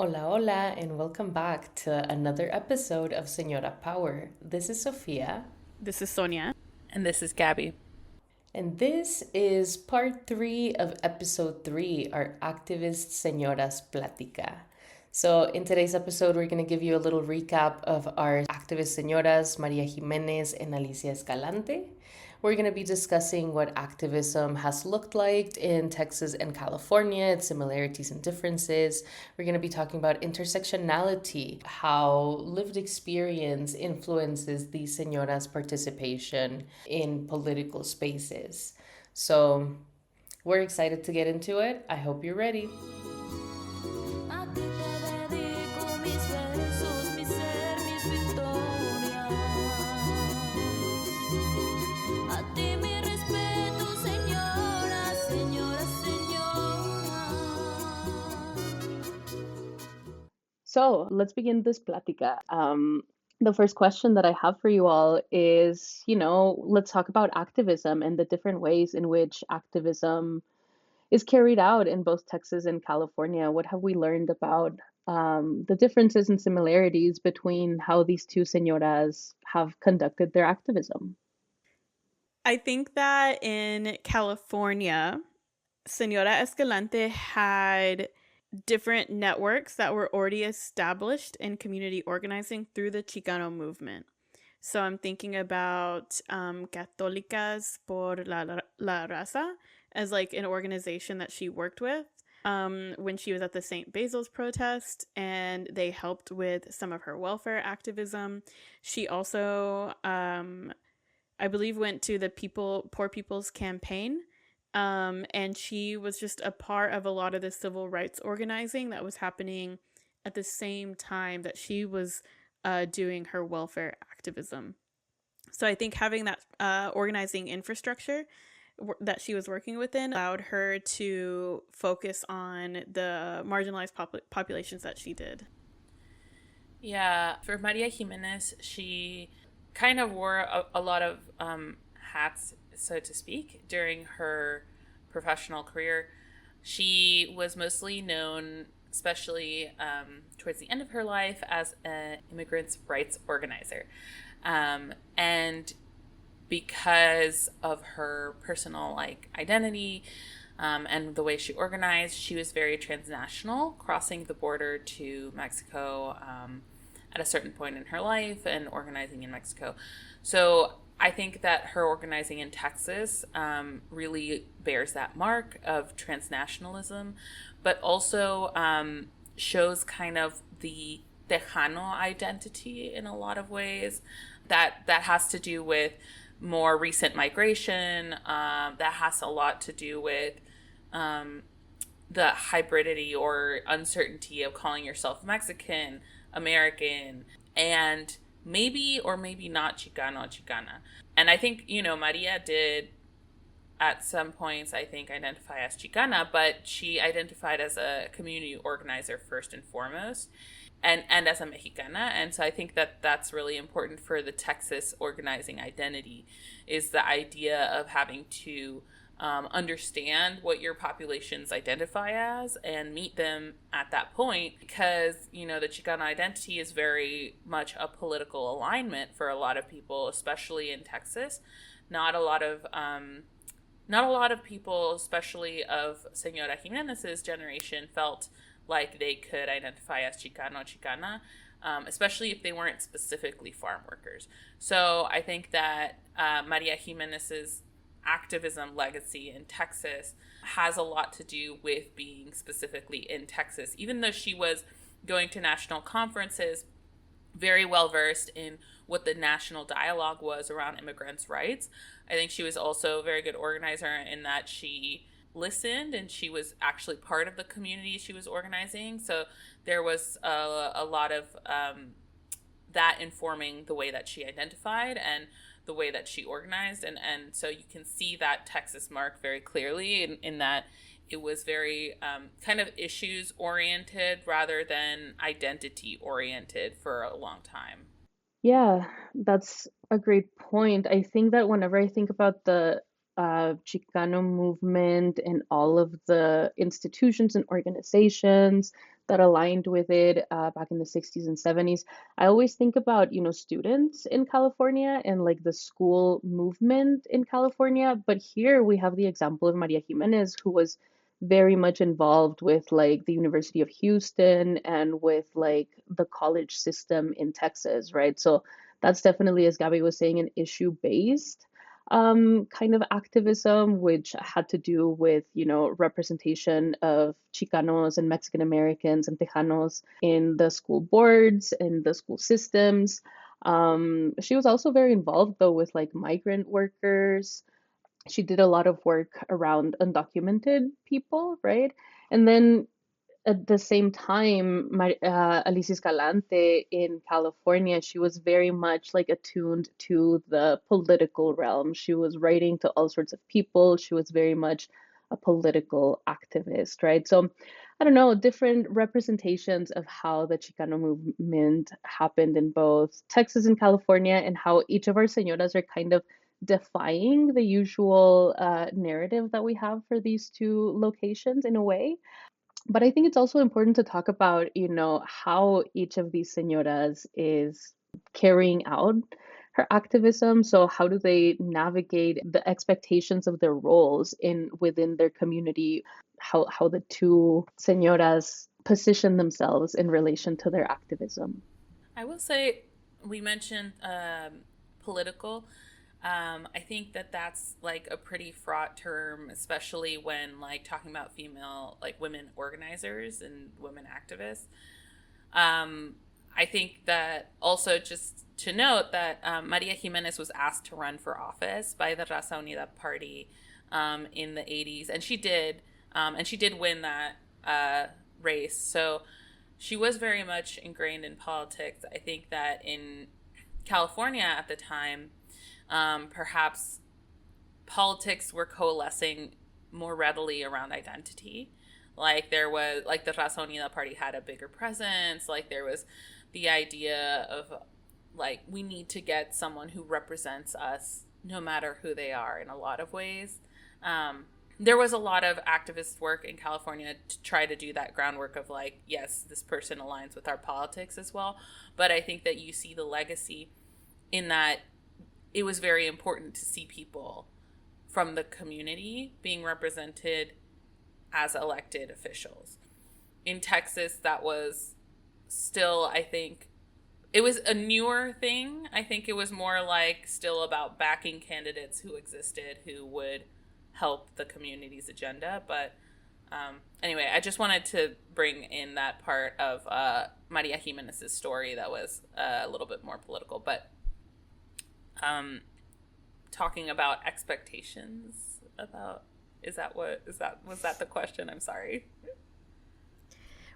Hola, hola, and welcome back to another episode of Señora Power. This is Sofia, This is Sonia. And this is Gabby. and this is part three of episode three, our activist Señoras Plática. So, in today's episode, we're going to give you a little recap of our activist señoras, Maria Jimenez and Alicia Escalante. We're going to be discussing what activism has looked like in Texas and California, its similarities and differences. We're going to be talking about intersectionality, how lived experience influences these señoras' participation in political spaces. So, we're excited to get into it. I hope you're ready. So let's begin this plática. The first question that I have for you all is, let's talk about activism and the different ways in which activism is carried out in both Texas and California. What have we learned about the differences and similarities between how these two señoras have conducted their activism? I think that in California, Señora Escalante had different networks that were already established in community organizing through the Chicano movement. So I'm thinking about Católicas por la Raza as like an organization that she worked with when she was at the St. Basil's protest, and they helped with some of her welfare activism. She also, I believe, went to the Poor People's Campaign, and she was just a part of a lot of the civil rights organizing that was happening at the same time that she was doing her welfare activism. So I think having that organizing infrastructure that she was working within allowed her to focus on the marginalized populations that she did. Yeah, for Maria Jimenez, she kind of wore a lot of hats, so to speak, during her professional career. She was mostly known, especially towards the end of her life, as an immigrants' rights organizer. And because of her personal identity and the way she organized, she was very transnational, crossing the border to Mexico at a certain point in her life and organizing in Mexico. So I think that her organizing in Texas really bears that mark of transnationalism, but also shows kind of the Tejano identity in a lot of ways. That has to do with more recent migration. That has a lot to do with the hybridity or uncertainty of calling yourself Mexican, American, and maybe or maybe not Chicana. And I think, Maria did at some points, I think, identify as Chicana, but she identified as a community organizer first and foremost, and as a Mexicana. And so I think that that's really important for the Texas organizing identity, is the idea of having to understand what your populations identify as and meet them at that point, because the Chicano identity is very much a political alignment for a lot of people, especially in Texas. Not a lot of people, especially of Señora Jimenez's generation, felt like they could identify as Chicano, Chicana, especially if they weren't specifically farm workers. So I think that Maria Jimenez's activism legacy in Texas has a lot to do with being specifically in Texas, even though she was going to national conferences, very well versed in what the national dialogue was around immigrants' rights. I think she was also a very good organizer in that she listened and she was actually part of the community she was organizing. So there was a lot of that informing the way that she identified and the way that she organized. And so you can see that Texas mark very clearly in that it was very kind of issues oriented rather than identity oriented for a long time. Yeah, that's a great point. I think that whenever I think about the Chicano movement and all of the institutions and organizations that aligned with it back in the 60s and 70s. I always think about, students in California and like the school movement in California. But here we have the example of Maria Jimenez, who was very much involved with like the University of Houston and with like the college system in Texas, right? So that's definitely, as Gabby was saying, an issue-based kind of activism, which had to do with, representation of Chicanos and Mexican Americans and Tejanos in the school boards and the school systems. She was also very involved, though, with like migrant workers. She did a lot of work around undocumented people, right? And then at the same time, Alicia Escalante in California, she was very much like attuned to the political realm. She was writing to all sorts of people. She was very much a political activist, right? So I don't know, different representations of how the Chicano movement happened in both Texas and California, and how each of our señoras are kind of defying the usual narrative that we have for these two locations in a way. But I think it's also important to talk about, how each of these señoras is carrying out her activism. So how do they navigate the expectations of their roles in within their community? How the two señoras position themselves in relation to their activism. I will say, we mentioned political. I think that that's like a pretty fraught term, especially when like talking about female, like women organizers and women activists. I think that also, just to note that Maria Jimenez was asked to run for office by the Raza Unida party in the 80s, and she did win that race. So she was very much ingrained in politics. I think that in California at the time, perhaps politics were coalescing more readily around identity. Like there was, like the Raza Unida party had a bigger presence. Like there was the idea of like, we need to get someone who represents us no matter who they are in a lot of ways. There was a lot of activist work in California to try to do that groundwork of like, yes, this person aligns with our politics as well. But I think that you see the legacy in that it was very important to see people from the community being represented as elected officials. In Texas, that was still, I think, it was a newer thing. I think it was more like still about backing candidates who existed, who would help the community's agenda. But anyway, I just wanted to bring in that part of Maria Jimenez's story that was a little bit more political. But talking about expectations about, was that the question? I'm sorry.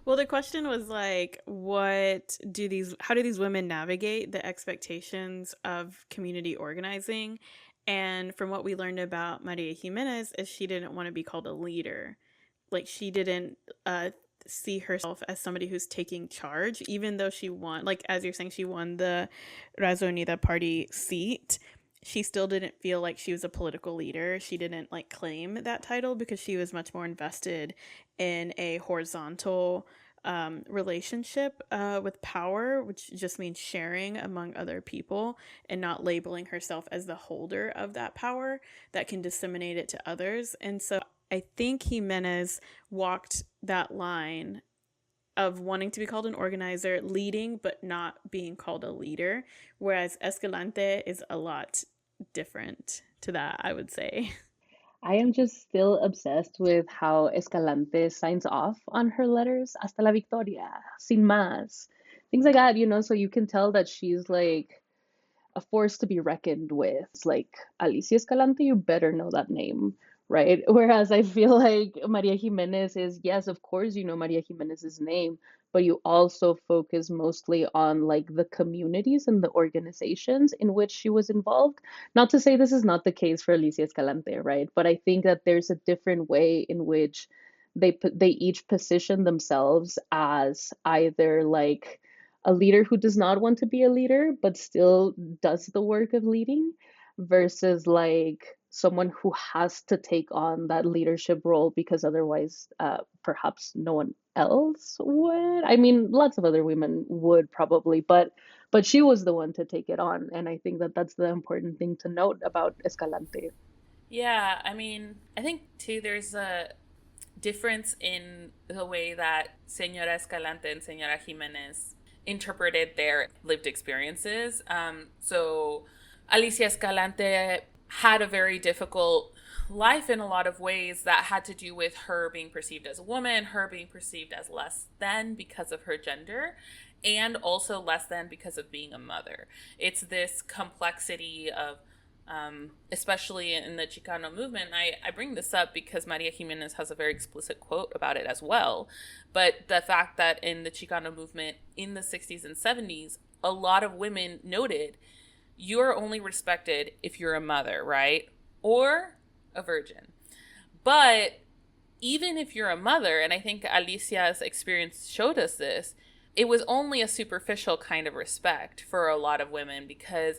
Well, the question was like, how do these women navigate the expectations of community organizing? And from what we learned about Maria Jimenez is she didn't want to be called a leader. Like she didn't see herself as somebody who's taking charge, even though she won, like as you're saying, she won the Raza Unida party seat. She still didn't feel like she was a political leader. She didn't like claim that title because she was much more invested in a horizontal relationship with power, which just means sharing among other people and not labeling herself as the holder of that power that can disseminate it to others. And so I think Jimenez walked that line of wanting to be called an organizer, leading, but not being called a leader, whereas Escalante is a lot different to that, I would say. I am just still obsessed with how Escalante signs off on her letters. Hasta la victoria, sin más. Things like that, so you can tell that she's like a force to be reckoned with. It's like, Alicia Escalante, you better know that name, right? Whereas I feel like Maria Jimenez is, yes, of course, you know Maria Jimenez's name, but you also focus mostly on like the communities and the organizations in which she was involved. Not to say this is not the case for Alicia Escalante, right? But I think that there's a different way in which they each position themselves as either like a leader who does not want to be a leader but still does the work of leading, versus like someone who has to take on that leadership role because otherwise, perhaps no one else would. I mean, lots of other women would probably, but she was the one to take it on, and I think that that's the important thing to note about Escalante. Yeah, I mean, I think too there's a difference in the way that Señora Escalante and Señora Jimenez interpreted their lived experiences. So Alicia Escalante had a very difficult life in a lot of ways that had to do with her being perceived as a woman, her being perceived as less than because of her gender, and also less than because of being a mother. It's this complexity of especially in the Chicano movement. I bring this up because Maria Jimenez has a very explicit quote about it as well. But the fact that in the Chicano movement in the 60s and 70s, a lot of women noted you're only respected if you're a mother, right? Or a virgin. But even if you're a mother, and I think Alicia's experience showed us this, it was only a superficial kind of respect for a lot of women because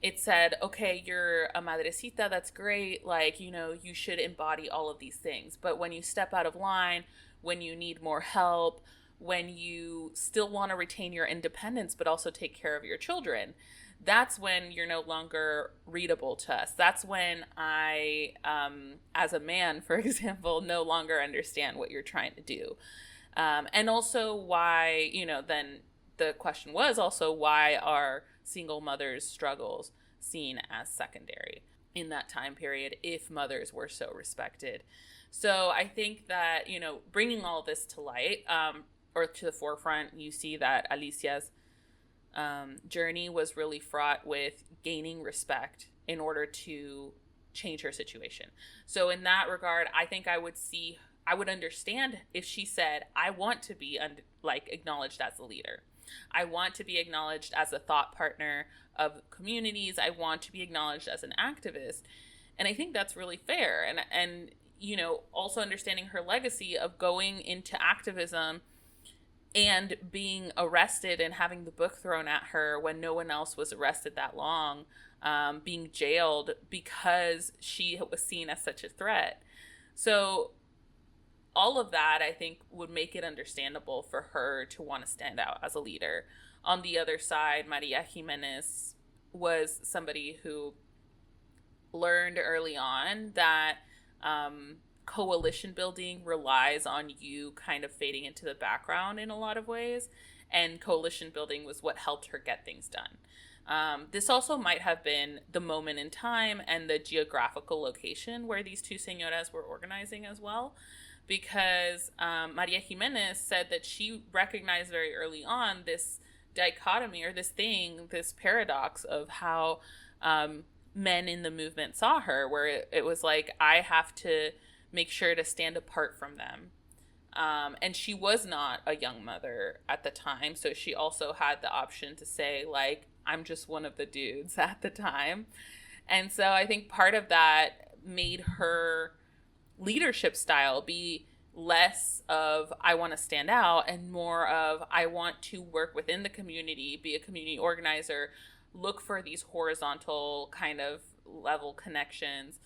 it said, okay, you're a madrecita, that's great. Like, you know, you should embody all of these things. But when you step out of line, when you need more help, when you still want to retain your independence, but also take care of your children, that's when you're no longer readable to us. That's when I, as a man, for example, no longer understand what you're trying to do. And also why, you know, then the question was also why are single mothers' struggles seen as secondary in that time period if mothers were so respected? So I think that, you know, bringing all this to light or to the forefront, you see that Alicia's journey was really fraught with gaining respect in order to change her situation. So in that regard, I think I would understand if she said, I want to be acknowledged as a leader. I want to be acknowledged as a thought partner of communities. I want to be acknowledged as an activist. And I think that's really fair. And you know, also understanding her legacy of going into activism and being arrested and having the book thrown at her when no one else was arrested that long, being jailed because she was seen as such a threat. So all of that, I think, would make it understandable for her to want to stand out as a leader. On the other side, Maria Jimenez was somebody who learned early on that coalition building relies on you kind of fading into the background in a lot of ways. And coalition building was what helped her get things done. This also might have been the moment in time and the geographical location where these two señoras were organizing as well. Because Maria Jimenez said that she recognized very early on this dichotomy or this paradox of how men in the movement saw her, where it was like, I have to make sure to stand apart from them. And she was not a young mother at the time, so she also had the option to say, like, I'm just one of the dudes at the time. And so I think part of that made her leadership style be less of I want to stand out and more of I want to work within the community, be a community organizer, look for these horizontal kind of level connections.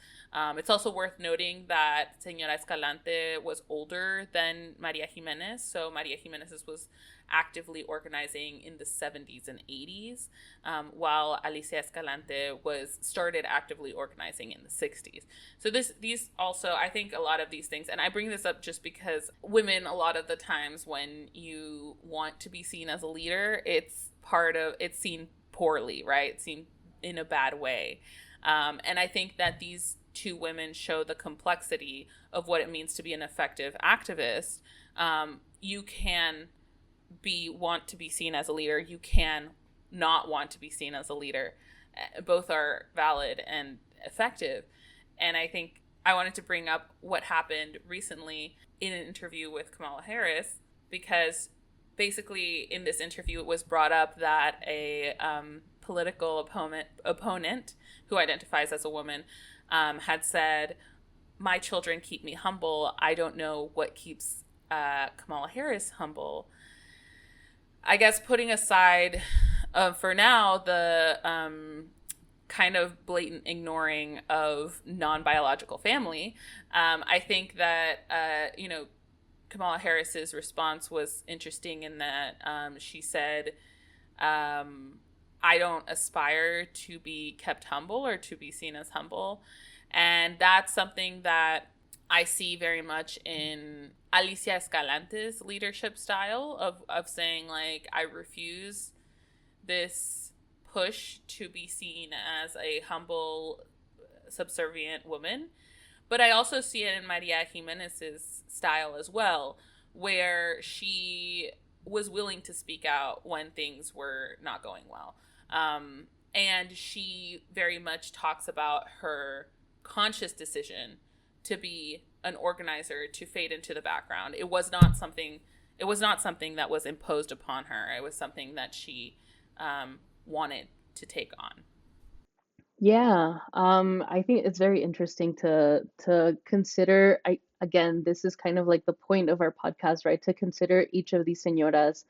It's also worth noting that Señora Escalante was older than Maria Jimenez. So Maria Jimenez was actively organizing in the 70s and 80s, while Alicia Escalante started actively organizing in the 60s. So these also, I think a lot of these things, and I bring this up just because women, a lot of the times when you want to be seen as a leader, it's seen poorly, right? It's seen in a bad way. And I think that these two women show the complexity of what it means to be an effective activist. You can want to be seen as a leader. You can not want to be seen as a leader. Both are valid and effective. And I think I wanted to bring up what happened recently in an interview with Kamala Harris, because basically in this interview it was brought up that a political opponent who identifies as a woman had said, my children keep me humble. I don't know what keeps Kamala Harris humble. I guess putting aside for now the kind of blatant ignoring of non-biological family. I think that, Kamala Harris's response was interesting in that she said, I don't aspire to be kept humble or to be seen as humble. And that's something that I see very much in Alicia Escalante's leadership style of saying, like, I refuse this push to be seen as a humble, subservient woman. But I also see it in Maria Jimenez's style as well, where she was willing to speak out when things were not going well. And she very much talks about her conscious decision to be an organizer, to fade into the background. It was not something that was imposed upon her. It was something that she wanted to take on. Yeah, I think it's very interesting to consider. I again, this is kind of like the point of our podcast, right? To consider each of these señoras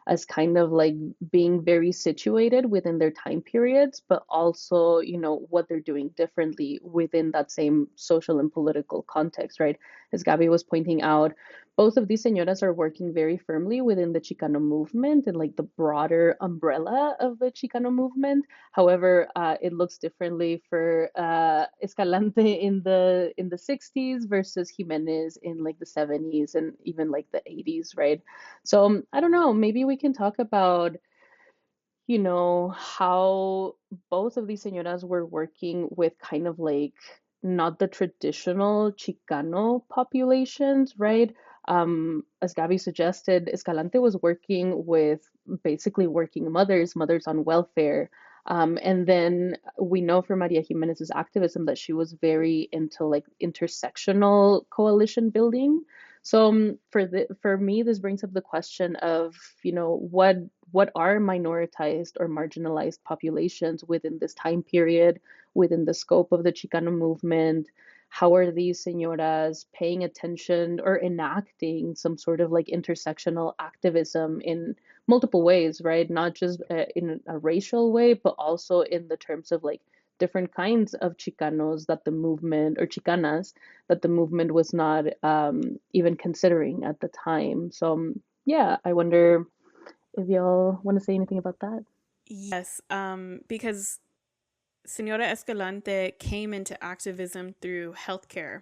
as kind of like being very situated within their time periods, but also, what they're doing differently within that same social and political context, right? As Gabby was pointing out, both of these señoras are working very firmly within the Chicano movement and like the broader umbrella of the Chicano movement. However, it looks differently for Escalante in the 60s versus Jimenez in like the 70s and even like the 80s, right? So I don't know, maybe we can talk about, how both of these señoras were working with kind of like not the traditional Chicano populations, right? As Gabby suggested, Escalante was working with basically working mothers on welfare. And then we know from Maria Jimenez's activism that she was very into like intersectional coalition building. So for me, this brings up the question of, what are minoritized or marginalized populations within this time period, within the scope of the Chicano movement? How are these señoras paying attention or enacting some sort of like intersectional activism in multiple ways, right? Not just in a racial way, but also in the terms of like different kinds of Chicanos that the movement, or Chicanas, that the movement was not even considering at the time. So, yeah, I wonder if y'all want to say anything about that. Yes, because Senora Escalante came into activism through healthcare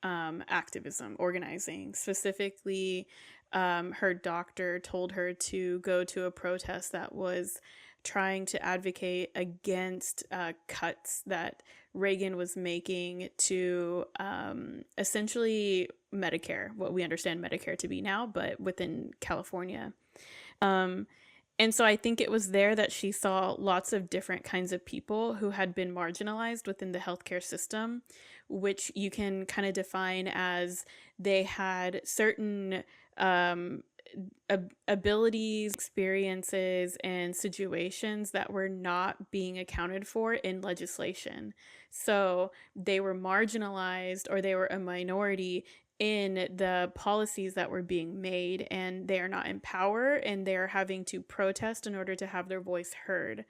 activism, organizing. Specifically, her doctor told her to go to a protest that was trying to advocate against cuts that Reagan was making to essentially Medicare, what we understand Medicare to be now, but within California. And so I think it was there that she saw lots of different kinds of people who had been marginalized within the healthcare system, which you can kind of define as they had certain abilities, experiences, and situations that were not being accounted for in legislation. So they were marginalized, or they were a minority in the policies that were being made, and they are not in power, and they're having to protest in order to have their voice heard.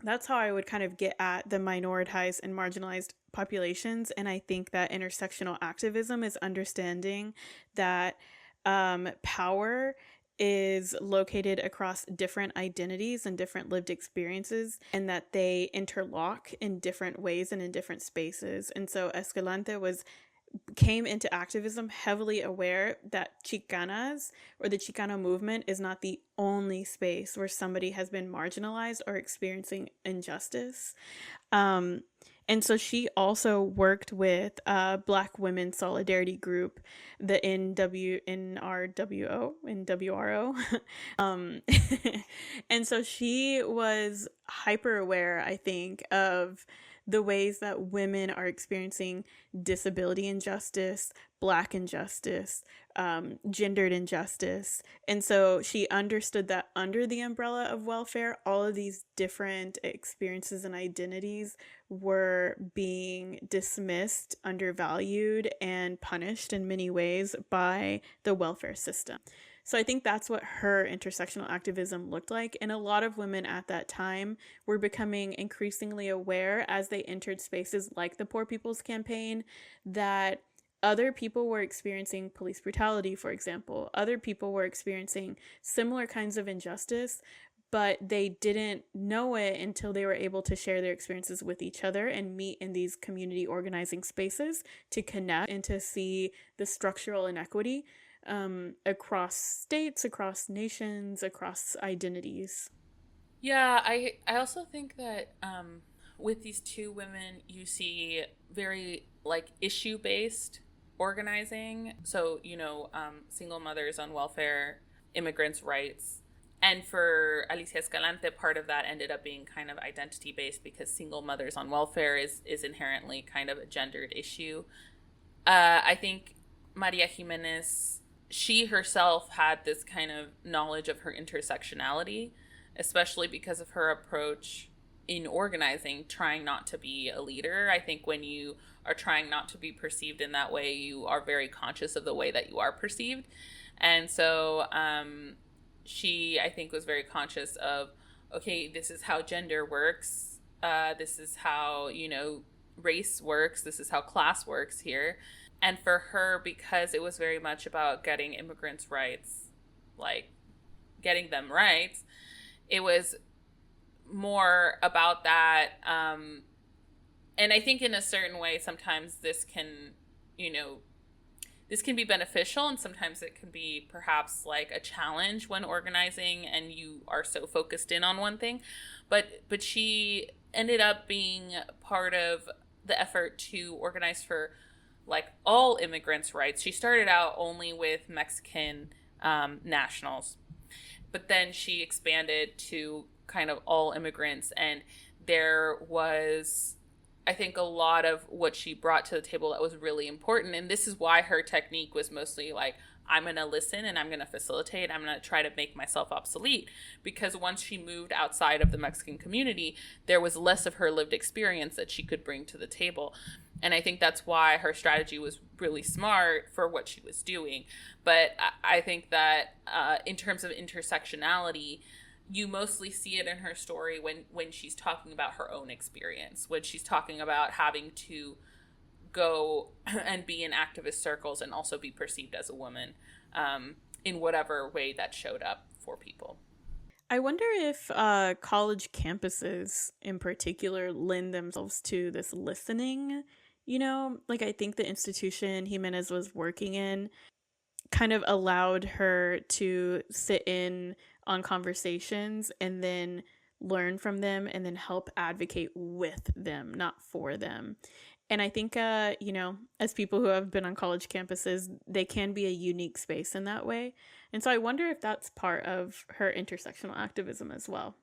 That's how I would kind of get at the minoritized and marginalized populations. And I think that intersectional activism is understanding that power is located across different identities and different lived experiences, and that they interlock in different ways and in different spaces. And so Escalante came into activism heavily aware that Chicanas, or the Chicano movement, is not the only space where somebody has been marginalized or experiencing injustice. And so she also worked with Black Women Solidarity Group, the NWRO. And so she was hyper aware, I think, of the ways that women are experiencing disability injustice, Black injustice, gendered injustice. And so she understood that under the umbrella of welfare, all of these different experiences and identities were being dismissed, undervalued, and punished in many ways by the welfare system. So I think that's what her intersectional activism looked like. And a lot of women at that time were becoming increasingly aware as they entered spaces like the Poor People's Campaign that other people were experiencing police brutality, for example. Other people were experiencing similar kinds of injustice, but they didn't know it until they were able to share their experiences with each other and meet in these community organizing spaces to connect and to see the structural inequity across states, across nations, across identities. Yeah, I also think that with these two women, you see very like issue based organizing. So, single mothers on welfare, immigrants' rights. And for Alicia Escalante, part of that ended up being kind of identity based because single mothers on welfare is inherently kind of a gendered issue. I think Maria Jimenez, she herself had this kind of knowledge of her intersectionality, especially because of her approach in organizing, trying not to be a leader. I think when you are trying not to be perceived in that way, you are very conscious of the way that you are perceived. And so she, I think, was very conscious of, okay, this is how gender works. This is how, race works. This is how class works here. And for her, because it was very much about getting immigrants' rights, like getting them rights, it was more about that. And I think in a certain way, sometimes this can, this can be beneficial, and sometimes it can be perhaps like a challenge when organizing and you are so focused in on one thing. But she ended up being part of the effort to organize for like all immigrants' rights. She started out only with Mexican nationals, but then she expanded to kind of all immigrants, and there was, I think, a lot of what she brought to the table that was really important. And this is why her technique was mostly like, I'm going to listen and I'm going to facilitate. I'm going to try to make myself obsolete. Because once she moved outside of the Mexican community, there was less of her lived experience that she could bring to the table. And I think that's why her strategy was really smart for what she was doing. But I think that in terms of intersectionality, you mostly see it in her story when she's talking about her own experience, when she's talking about having to go and be in activist circles and also be perceived as a woman in whatever way that showed up for people. I wonder if college campuses in particular lend themselves to this listening. Like I think the institution Jimenez was working in kind of allowed her to sit in on conversations and then learn from them and then help advocate with them, not for them. And I think, as people who have been on college campuses, they can be a unique space in that way. And so I wonder if that's part of her intersectional activism as well.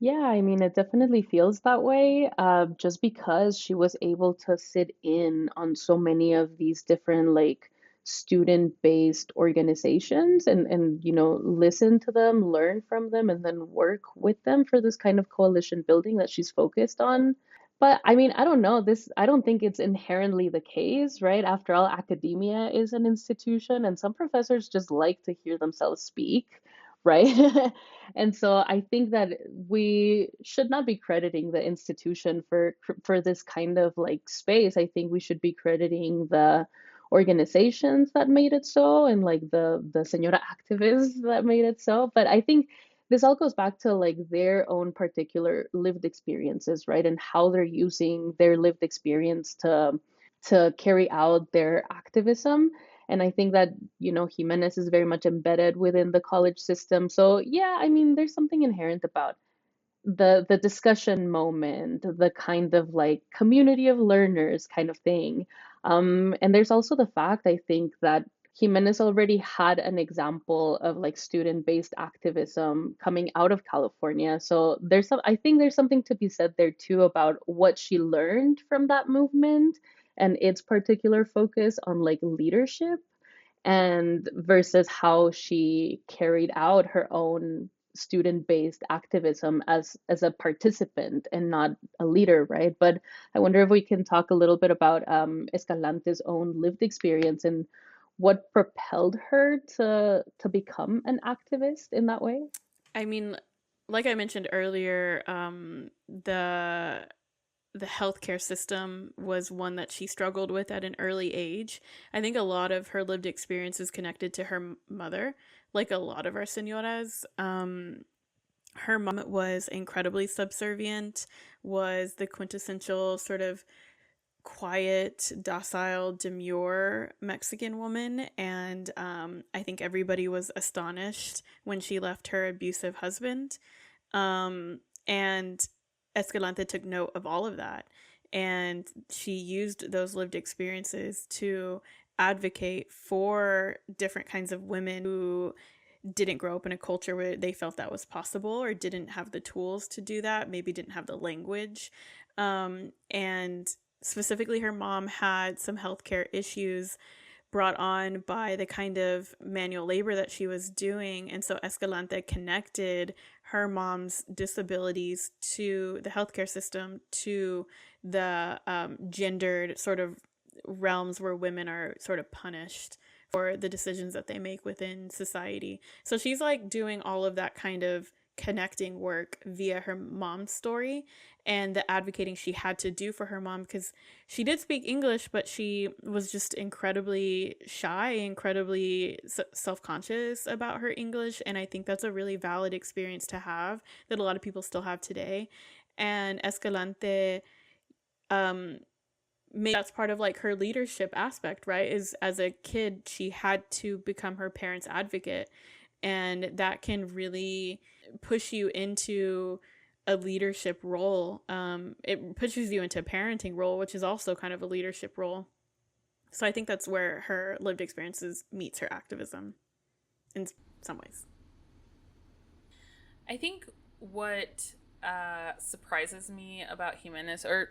Yeah, I mean, it definitely feels that way, just because she was able to sit in on so many of these different like student-based organizations and listen to them, learn from them, and then work with them for this kind of coalition building that she's focused on. But I mean, I don't know, I don't think it's inherently the case, right? After all, academia is an institution, and some professors just like to hear themselves speak, right? And so I think that we should not be crediting the institution for this kind of like space. I think we should be crediting the organizations that made it so, and like the Señora activists that made it so. But I think this all goes back to like their own particular lived experiences, right? And how they're using their lived experience to carry out their activism. And I think that, Jimenez is very much embedded within the college system. So yeah, I mean, there's something inherent about the discussion moment, the kind of like community of learners kind of thing. And there's also the fact, I think, that Jimenez already had an example of like student-based activism coming out of California. So I think there's something to be said there too about what she learned from that movement and its particular focus on like leadership and versus how she carried out her own student-based activism as a participant and not a leader, right? But I wonder if we can talk a little bit about Escalante's own lived experience and what propelled her to become an activist in that way? I mean, like I mentioned earlier, the healthcare system was one that she struggled with at an early age. I think a lot of her lived experience is connected to her mother, like a lot of our señoras. Her mom was incredibly subservient, was the quintessential sort of quiet, docile, demure Mexican woman. And I think everybody was astonished when she left her abusive husband. And Escalante took note of all of that. And she used those lived experiences to advocate for different kinds of women who didn't grow up in a culture where they felt that was possible, or didn't have the tools to do that, maybe didn't have the language. And specifically, her mom had some healthcare issues brought on by the kind of manual labor that she was doing. And so Escalante connected her mom's disabilities to the healthcare system, to the gendered sort of realms where women are sort of punished for the decisions that they make within society. So she's like doing all of that kind of connecting work via her mom's story and the advocating she had to do for her mom, because she did speak English, but she was just incredibly shy, incredibly self-conscious about her English. And I think that's a really valid experience to have that a lot of people still have today. And Escalante maybe that's part of like her leadership aspect, right? Is as a kid, she had to become her parents' advocate. And that can really push you into a leadership role. It pushes you into a parenting role, which is also kind of a leadership role. So I think that's where her lived experiences meets her activism in some ways. I think what surprises me about Jimenez, or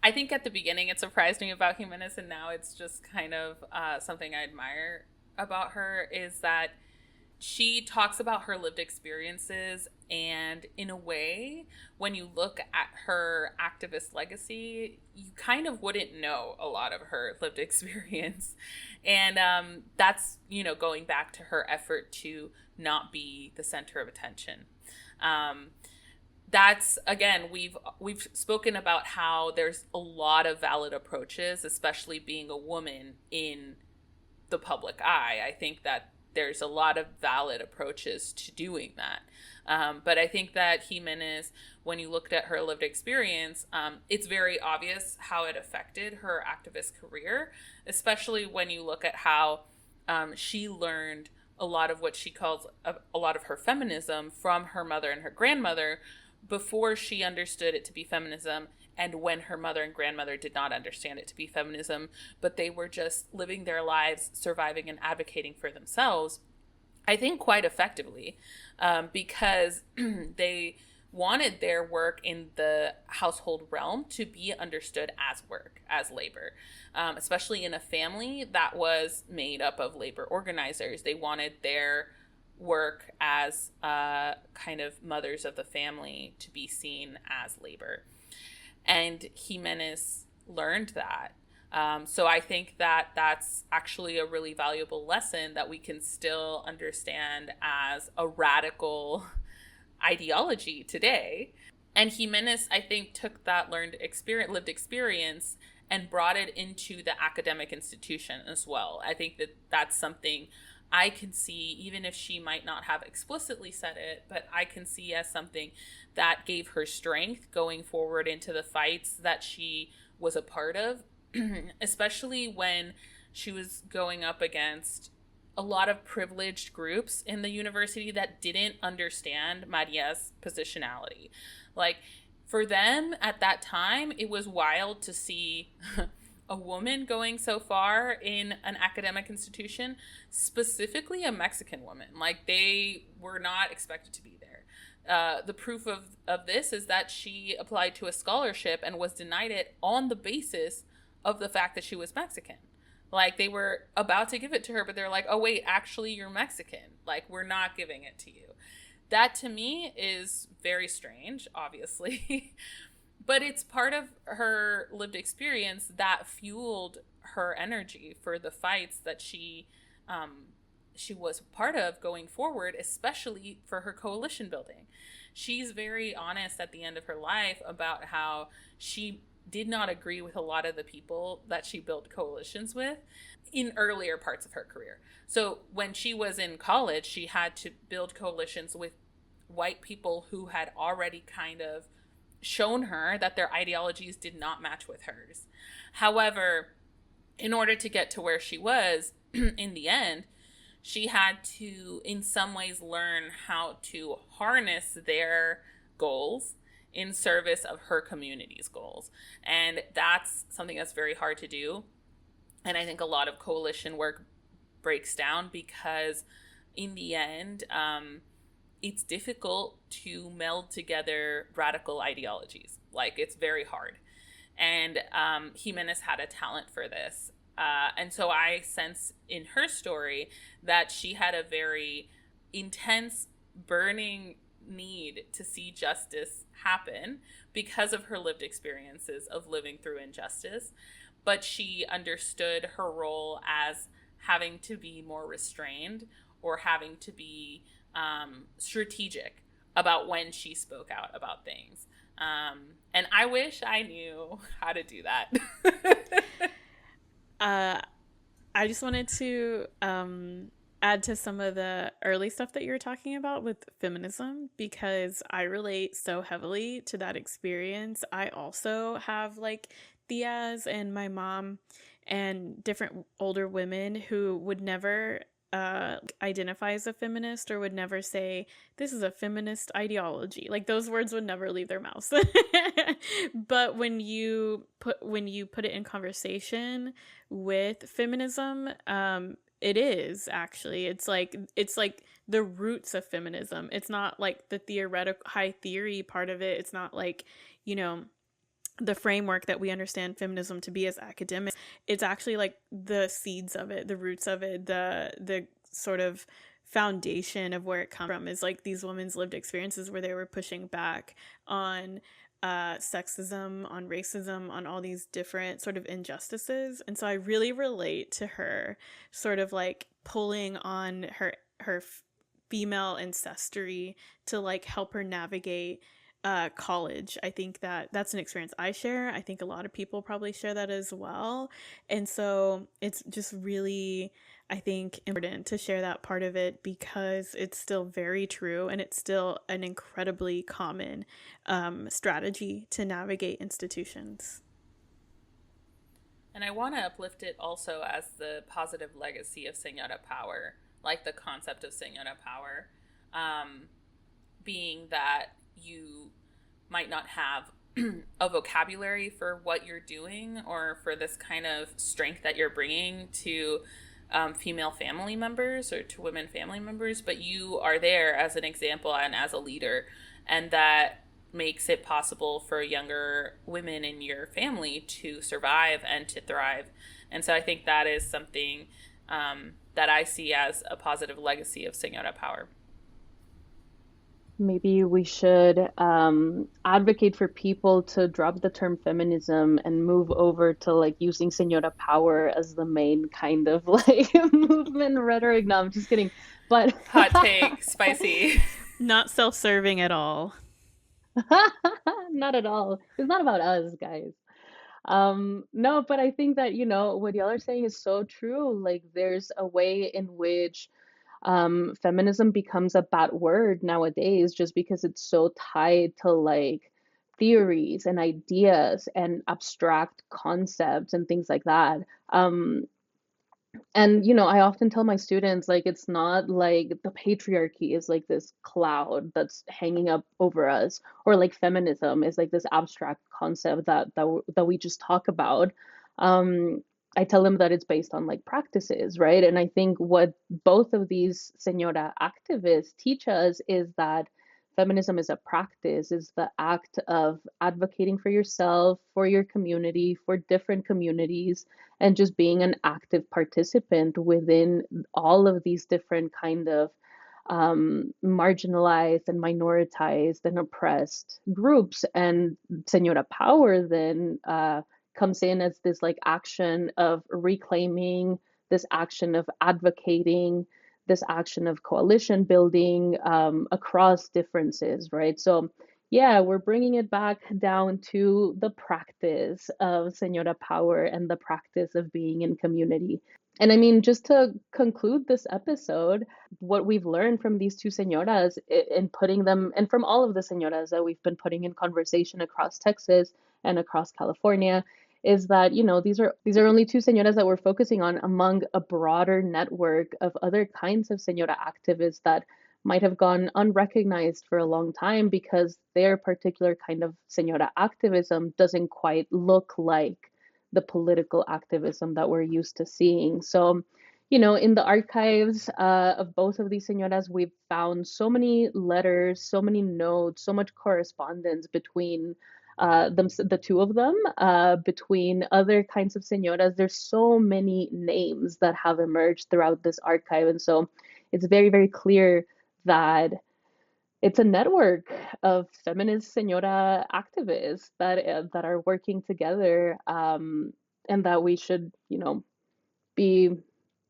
I think at the beginning it surprised me about Jimenez, and now it's just kind of something I admire about her, is that she talks about her lived experiences, and in a way, when you look at her activist legacy, you kind of wouldn't know a lot of her lived experience. And that's, going back to her effort to not be the center of attention. That's, again, we've spoken about how there's a lot of valid approaches, especially being a woman in the public eye. I think that there's a lot of valid approaches to doing that. But I think that Jimenez, when you looked at her lived experience, it's very obvious how it affected her activist career, especially when you look at how she learned a lot of what she calls a lot of her feminism from her mother and her grandmother before she understood it to be feminism, and when her mother and grandmother did not understand it to be feminism, but they were just living their lives, surviving and advocating for themselves, I think quite effectively, because they wanted their work in the household realm to be understood as work, as labor, especially in a family that was made up of labor organizers. They wanted their work as kind of mothers of the family to be seen as labor. And Jimenez learned that. So I think that that's actually a really valuable lesson that we can still understand as a radical ideology today. And Jimenez, I think, took that lived experience and brought it into the academic institution as well. I think that that's something I can see, even if she might not have explicitly said it, but I can see as something that gave her strength going forward into the fights that she was a part of, especially when she was going up against a lot of privileged groups in the university that didn't understand Maria's positionality. Like, for them at that time, it was wild to see a woman going so far in an academic institution, specifically a Mexican woman. Like, they were not expected to be there. The proof of this is that she applied to a scholarship and was denied it on the basis of the fact that she was Mexican. Like, they were about to give it to her, but they're like, oh, wait, actually, you're Mexican. Like, we're not giving it to you. That, to me, is very strange, obviously. But it's part of her lived experience that fueled her energy for the fights that she she was part of going forward, especially for her coalition building. She's very honest at the end of her life about how she did not agree with a lot of the people that she built coalitions with in earlier parts of her career. So when she was in college, she had to build coalitions with white people who had already kind of shown her that their ideologies did not match with hers. However, in order to get to where she was in the end, she had to, in some ways, learn how to harness their goals in service of her community's goals. And that's something that's very hard to do. And I think a lot of coalition work breaks down because in the end, it's difficult to meld together radical ideologies. Like, it's very hard. And Jimenez had a talent for this. And so I sense in her story that she had a very intense, burning need to see justice happen because of her lived experiences of living through injustice. But she understood her role as having to be more restrained or having to be strategic about when she spoke out about things. And I wish I knew how to do that. I just wanted to add to some of the early stuff that you were talking about with feminism, because I relate so heavily to that experience. I also have like tias and my mom and different older women who would never identify as a feminist or would never say this is a feminist ideology. Like, those words would never leave their mouths. But when you put it in conversation with feminism, it is actually, it's like the roots of feminism. It's not like the theoretical high theory part of it. It's not like, you know, the framework that we understand feminism to be as academics. It's actually like the seeds of it, the roots of it, the sort of foundation of where it comes from is like these women's lived experiences where they were pushing back on sexism, on racism, on all these different sort of injustices. And so I really relate to her sort of like pulling on her female ancestry to like help her navigate college. I think that's an experience I share. I think a lot of people probably share that as well. And so it's just really, I think, important to share that part of it because it's still very true and it's still an incredibly common strategy to navigate institutions. And I want to uplift it also as the positive legacy of Señora Power, like the concept of Señora Power, being that you might not have a vocabulary for what you're doing or for this kind of strength that you're bringing to female family members or to women family members, but you are there as an example and as a leader, and that makes it possible for younger women in your family to survive and to thrive. And so I think that is something that I see as a positive legacy of Señora Power. Maybe we should advocate for people to drop the term feminism and move over to like using Señora Power as the main kind of like movement rhetoric. No, I'm just kidding. But hot take, spicy. Not self-serving at all. Not at all. It's not about us, guys. No, but I think that, you know, what y'all are saying is so true. Like, there's a way in which feminism becomes a bad word nowadays just because it's so tied to like theories and ideas and abstract concepts and things like that. And you know, I often tell my students like it's not like the patriarchy is like this cloud that's hanging up over us, or like feminism is like this abstract concept that we just talk about. I tell them that it's based on like practices, right? And I think what both of these Señora activists teach us is that feminism is a practice, is the act of advocating for yourself, for your community, for different communities, and just being an active participant within all of these different kind of marginalized and minoritized and oppressed groups. And Señora Power then comes in as this like action of reclaiming this action of advocating, this action of coalition building across differences, right? So yeah, we're bringing it back down to the practice of Señora Power and the practice of being in community. And I mean, just to conclude this episode, what we've learned from these two señoras in putting them, and from all of the señoras that we've been putting in conversation across Texas and across California, is that, you know, these are only two señoras that we're focusing on among a broader network of other kinds of señora activists that might have gone unrecognized for a long time because their particular kind of señora activism doesn't quite look like the political activism that we're used to seeing. So, you know, in the archives of both of these señoras, we've found so many letters, so many notes, so much correspondence between the two of them, between other kinds of señoras. There's so many names that have emerged throughout this archive. And so it's very, very clear that it's a network of feminist señora activists that are working together, and that we should, you know, be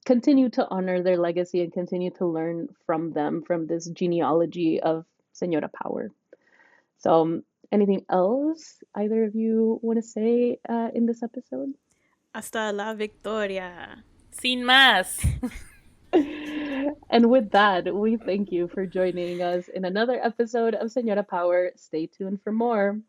continue to honor their legacy and continue to learn from them, from this genealogy of señora power. So, anything else either of you want to say in this episode? Hasta la victoria. Sin más. And with that, we thank you for joining us in another episode of Señora Power. Stay tuned for more.